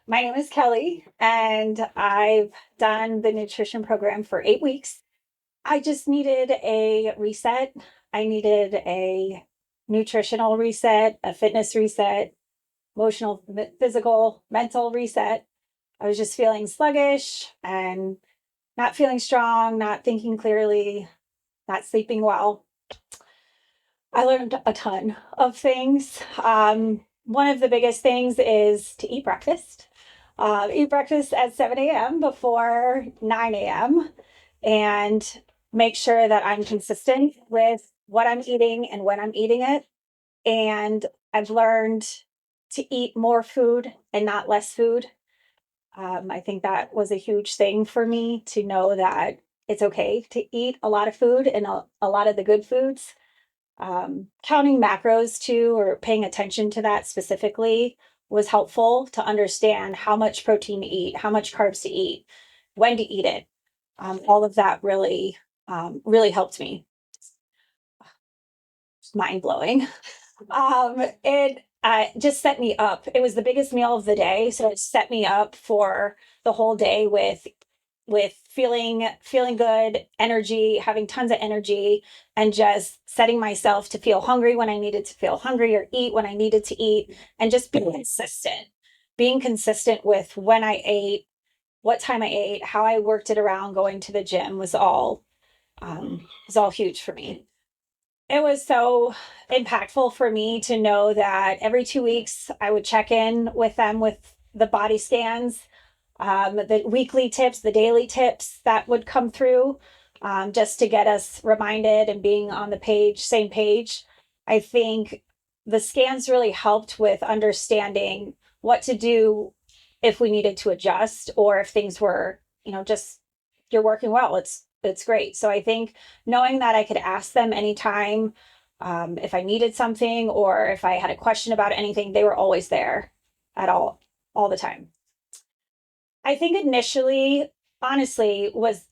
My name is Kelly, and I've done the nutrition program for 8 weeks. I just needed a reset. I needed a nutritional reset, a fitness reset, emotional, physical, mental reset. I was just feeling sluggish and not feeling strong, not thinking clearly, not sleeping well. I learned a ton of things. One of the biggest things is to eat breakfast. Eat breakfast at 7 a.m. before 9 a.m. and make sure that I'm consistent with what I'm eating and when I'm eating it. And I've learned to eat more food and not less food. I think that was a huge thing for me to know that it's okay to eat a lot of food and a lot of the good foods. Counting macros too, or paying attention to that specifically, was helpful to understand how much protein to eat, how much carbs to eat, when to eat it. All of that really helped me. It's mind blowing. It just set me up. It was the biggest meal of the day, so it set me up for the whole day with feeling good, energy, having tons of energy, and just setting myself to feel hungry when I needed to feel hungry or eat when I needed to eat, and just being consistent. Being consistent with when I ate, what time I ate, how I worked it around going to the gym was all huge for me. It was so impactful for me to know that every 2 weeks I would check in with them with the body scans, the weekly tips, the daily tips that would come through, just to get us reminded and being on the same page. I think the scans really helped with understanding what to do if we needed to adjust or if things were, just you're working well. It's great. So I think knowing that I could ask them anytime, if I needed something or if I had a question about anything, they were always there at all the time. I think initially, honestly, was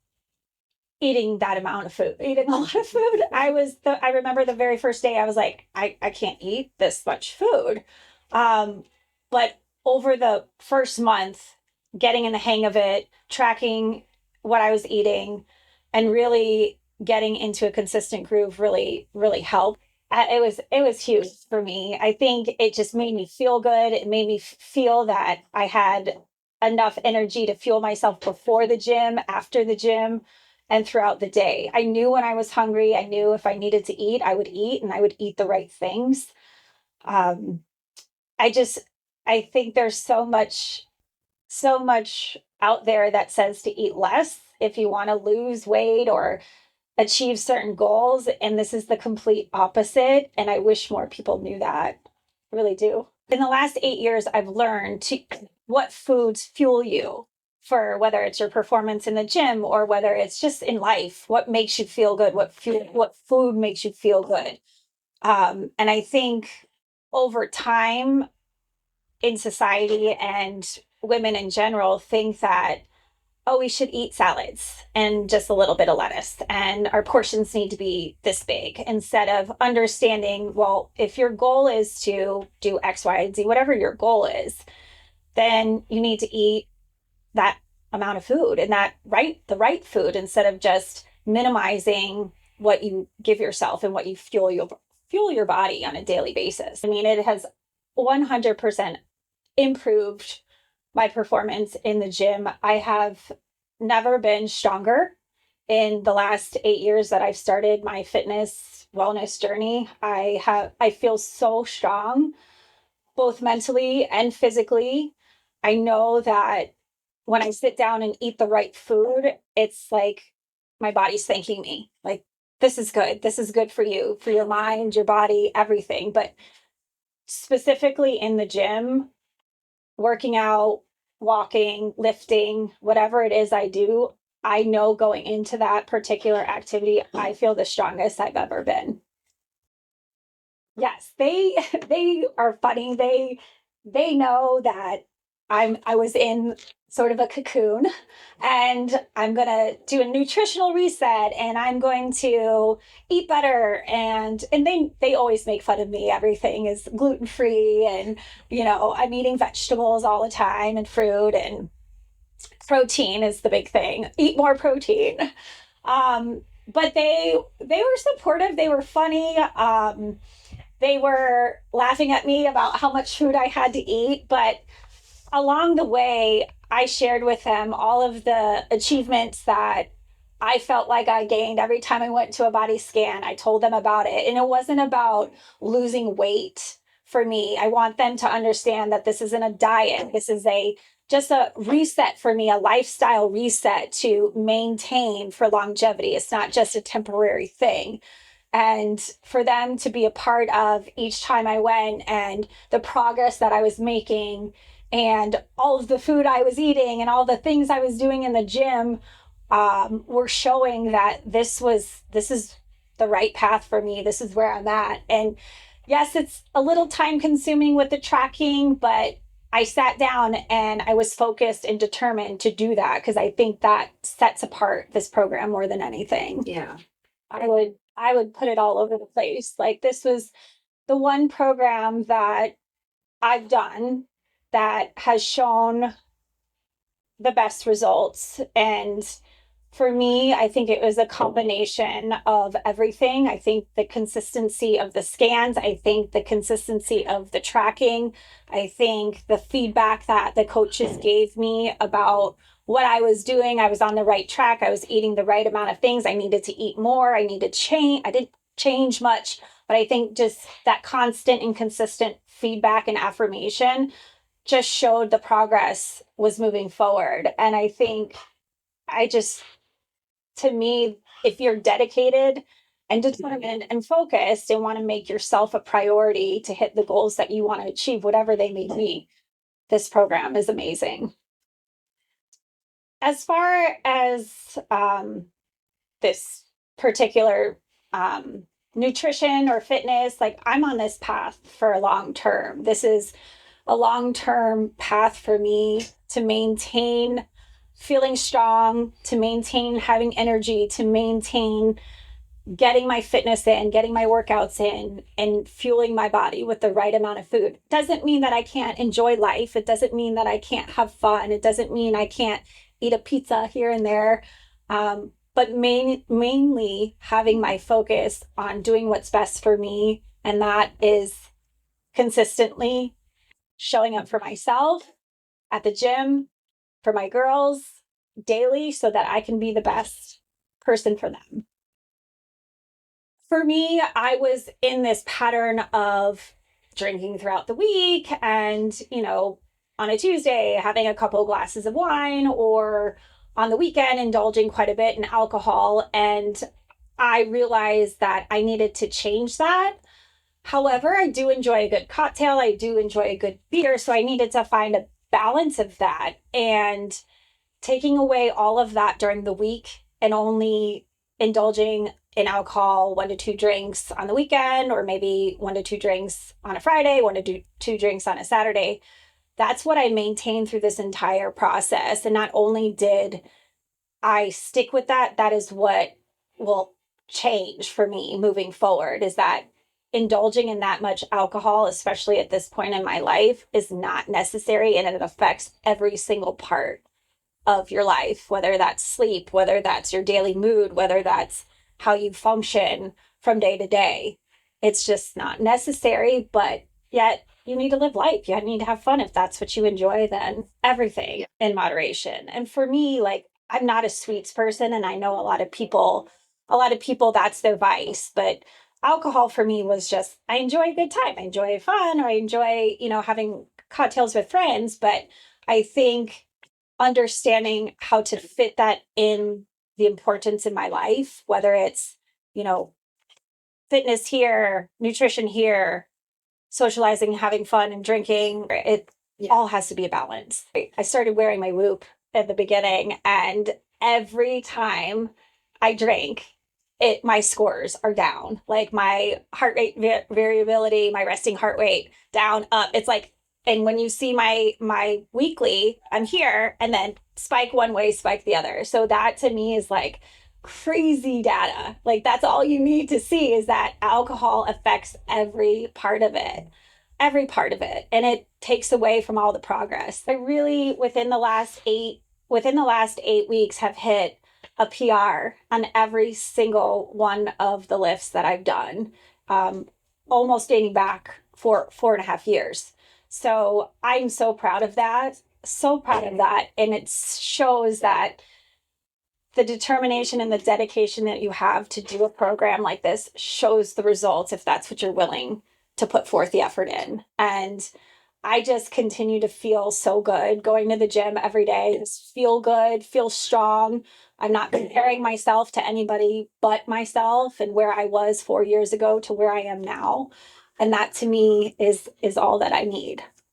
eating that amount of food, eating a lot of food. I remember the very first day I was like, I can't eat this much food. But over the first month, getting in the hang of it, tracking what I was eating, and really getting into a consistent groove really helped. It was huge for me. I think it just made me feel good. It made me feel that I had enough energy to fuel myself before the gym, after the gym, and throughout the day. I knew when I was hungry. I knew if I needed to eat, I would eat, and I would eat the right things. Um, I just I think there's so much out there that says to eat less if you want to lose weight or achieve certain goals, and this is the complete opposite, and I wish more people knew that. I really do. In the last 8 years I've learned to what foods fuel you, for whether it's your performance in the gym or whether it's just in life, what makes you feel good, what food makes you feel good. And I think over time in society and women in general think that, oh, we should eat salads and just a little bit of lettuce, and our portions need to be this big, instead of understanding, well, if your goal is to do X, Y, and Z, whatever your goal is, then you need to eat that amount of food and the right food, instead of just minimizing what you give yourself and what you fuel your body on a daily basis. I mean, it has 100% improved my performance in the gym. I have never been stronger in the last 8 years that I've started my fitness wellness journey. I feel so strong, both mentally and physically. I know that when I sit down and eat the right food, it's like my body's thanking me. Like, this is good. This is good for your mind, your body, everything. But specifically in the gym, working out, walking, lifting, whatever it is I do, I know going into that particular activity, I feel the strongest I've ever been. Yes, they they are funny. They know that I was in sort of a cocoon, and I'm going to do a nutritional reset, and I'm going to eat better. And they always make fun of me. Everything is gluten free, and I'm eating vegetables all the time and fruit, and protein is the big thing. Eat more protein. But they were supportive. They were funny. They were laughing at me about how much food I had to eat, but along the way, I shared with them all of the achievements that I felt like I gained every time I went to a body scan. I told them about it. And it wasn't about losing weight for me. I want them to understand that this isn't a diet. This is a just a reset for me, a lifestyle reset to maintain for longevity. It's not just a temporary thing. And for them to be a part of each time I went, and the progress that I was making, and all of the food I was eating, and all the things I was doing in the gym, were showing that this is the right path for me. This is where I'm at. And yes, it's a little time consuming with the tracking, but I sat down and I was focused and determined to do that, because I think that sets apart this program more than anything. Yeah. I would put it all over the place. Like, this was the one program that I've done that has shown the best results. And for me, I think it was a combination of everything. I think the consistency of the scans, I think the consistency of the tracking, I think the feedback that the coaches gave me about what I was doing. I was on the right track. I was eating the right amount of things. I needed to eat more. I needed to change. I didn't change much, but I think just that constant and consistent feedback and affirmation just showed the progress was moving forward. And I think I just, to me, if you're dedicated and determined and focused and want to make yourself a priority to hit the goals that you want to achieve, whatever they may be, this program is amazing. As far as this particular nutrition or fitness, like, I'm on this path for a long term. This is a long term path for me to maintain feeling strong, to maintain having energy, to maintain getting my fitness in, getting my workouts in, and fueling my body with the right amount of food. Doesn't mean that I can't enjoy life. It doesn't mean that I can't have fun. It doesn't mean I can't eat a pizza here and there. But mainly having my focus on doing what's best for me. And that is consistently showing up for myself at the gym, for my girls daily, so that I can be the best person for them. For me, I was in this pattern of drinking throughout the week, and, on a Tuesday, having a couple of glasses of wine, or on the weekend, indulging quite a bit in alcohol. And I realized that I needed to change that. However, I do enjoy a good cocktail. I do enjoy a good beer. So I needed to find a balance of that. And taking away all of that during the week and only indulging in alcohol, 1 to 2 drinks on the weekend, or maybe 1 to 2 drinks on a Friday, 1 to 2 drinks on a Saturday. That's what I maintained through this entire process. And not only did I stick with that, that is what will change for me moving forward, is that indulging in that much alcohol, especially at this point in my life, is not necessary, and it affects every single part of your life, whether that's sleep, whether that's your daily mood, whether that's how you function from day to day. It's just not necessary, but yet you need to live life. You need to have fun. If that's what you enjoy, then everything in moderation. And for me, like, I'm not a sweets person, and I know a lot of people that's their vice, but alcohol for me was just, I enjoy a good time. I enjoy fun, or I enjoy, having cocktails with friends. But I think understanding how to fit that in the importance in my life, whether it's, you know, fitness here, nutrition here, socializing, having fun, and drinking, it all has to be a balance. I started wearing my Whoop at the beginning, and every time I drank, my scores are down. Like, my heart rate variability, my resting heart rate down, up. It's like and when you see my weekly, I'm here, and then spike one way, spike the other. So that to me is like crazy data. Like that's all you need to see is that alcohol affects every part of it, and it takes away from all the progress. I really within the last 8 weeks have hit a PR on every single one of the lifts that I've done, almost dating back for 4.5 years. So I'm so proud of that. So proud of that. And it shows that the determination and the dedication that you have to do a program like this shows the results if that's what you're willing to put forth the effort in. And I just continue to feel so good going to the gym every day. Just feel good, feel strong. I'm not comparing myself to anybody but myself and where I was 4 years ago to where I am now. And that to me is all that I need.